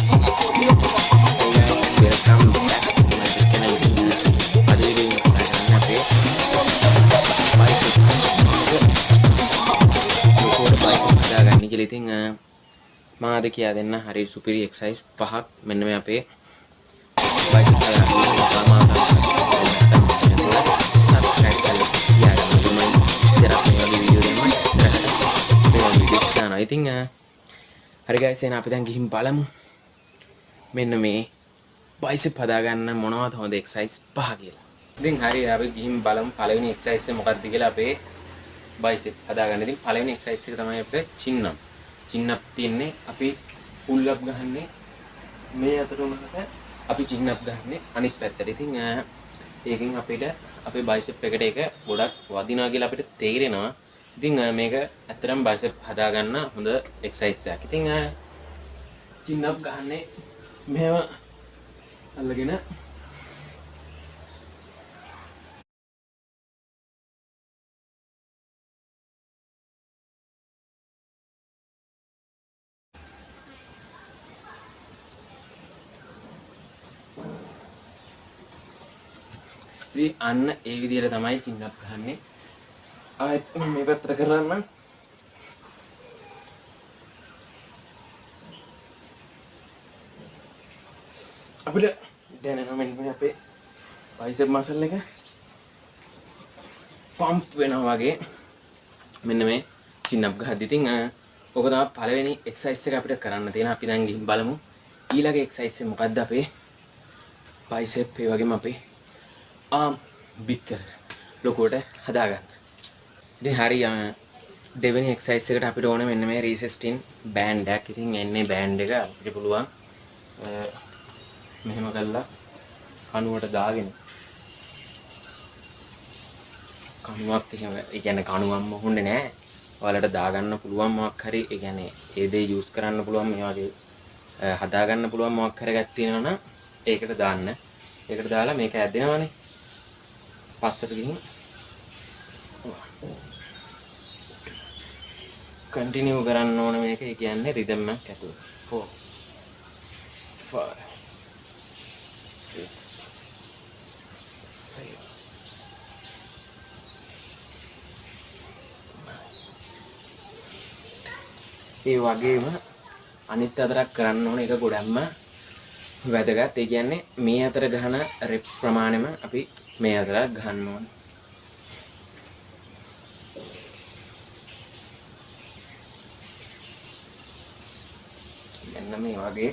Hey guys, welcome back to my channel. අද video එක කරන්න අපේ බයිසිකල් ලොකෝට බයිසිකල් හදාගන්න කියලා. ඉතින් මම අද කියා දෙන්න හරි සුපිරි එක්සර්සයිස් පහක්. මෙන්න මේ අපේ බයිසිකල් හදාගන්න සාමාන්‍ය සබ්ස්ක්‍රයිබ් කරලා තියාගන්න. මම ඉතින් මේ වගේ වීඩියෝ දෙන්න මේ වගේ වීඩියෝ දානවා. ඉතින් හරි guys, එහෙනම් අපි දැන් ගිහින් බලමු මෙන්න මේ බයිසෙප් හදාගන්න මොනවද හොඳ එක්සර්සයිස් පහ කියලා. ඉතින් හරි අපි ගිහින් බලමු පළවෙනි එක්සර්සයිස් එක මොකක්ද කියලා අපේ බයිසෙප් හදාගන්න. ඉතින් පළවෙනි එක්සර්සයිස් එක තමයි අපේ chin up. chin up තියන්නේ අපි pull up ගහන්නේ මේ අතට උනහට අපි chin up ගහන්නේ අනිත් පැත්තට. ඉතින් ඒකෙන් අපිට අපේ බයිසෙප් එකට ඒක ගොඩක් වදිනවා කියලා අපිට තේරෙනවා. ඉතින් මේක ඇත්තටම බයිසෙප් හදාගන්න හොඳ එක්සර්සයිස් එකක්. ඉතින් chin up ගහන්නේ මෙහෙම අල්ලගෙන ඉතින් අන්න ඒ විදිහට තමයි chin up ගහන්නේ. ආයෙත් මේ පැත්තට කරන්න අපිට දැනෙනවා මෙන්න මේ අපේ බයිසෙප් මසල් එක පම්ප් වෙනවා වගේ මෙන්න මේ chin up ගහද්දි. ඉතින් ඔක තමයි පළවෙනි එක්සර්සයිස් එක අපිට කරන්න තියෙන. අපි දැන් ගිහින් බලමු ඊළඟ එක්සර්සයිස් එක මොකද්ද අපේ බයිසෙප් ඒ වගේම අපේ ආම් බිත්තර ලොකුවට හදාගන්න. ඉතින් හරි දෙවෙනි එක්සර්සයිස් එකට අපිට ඕනේ මෙන්න මේ රීසෙස්ටින් බෑන්ඩ් එකක්. ඉතින් එන්නේ බෑන්ඩ් එක අපිට පුළුවන් මෙහෙම කරලා කණුවට දාගෙන කණුවක් එහෙම ඒ කියන්නේ කණුවක්ම හොන්නේ නැහැ. ඔයාලට දාගන්න පුළුවන් මොකක් හරි ඒ කියන්නේ ඒ දේ යූස් කරන්න පුළුවන් මේ වගේ හදාගන්න පුළුවන් මොකක් හරි එකක් තියෙනවා නම් ඒකට දාන්න. ඒකට දාලා මේක ඇද්දෙනවනේ. පස්සට ගිහින් කන්ටිනියු කරන්න ඕන මේක. ඒ කියන්නේ රිද්ම් එකක් ඇතුළේ 4 5 6 7 ඒ වගේම අනිත් අතරක් කරන්න ඕන එක ගොඩක්ම වැදගත්. ඒ කියන්නේ මේ අතර ගහන රෙප්ස් ප්‍රමාණයම අපි මේ අතර ගහන්න ඕන. මෙන්න මේ වගේ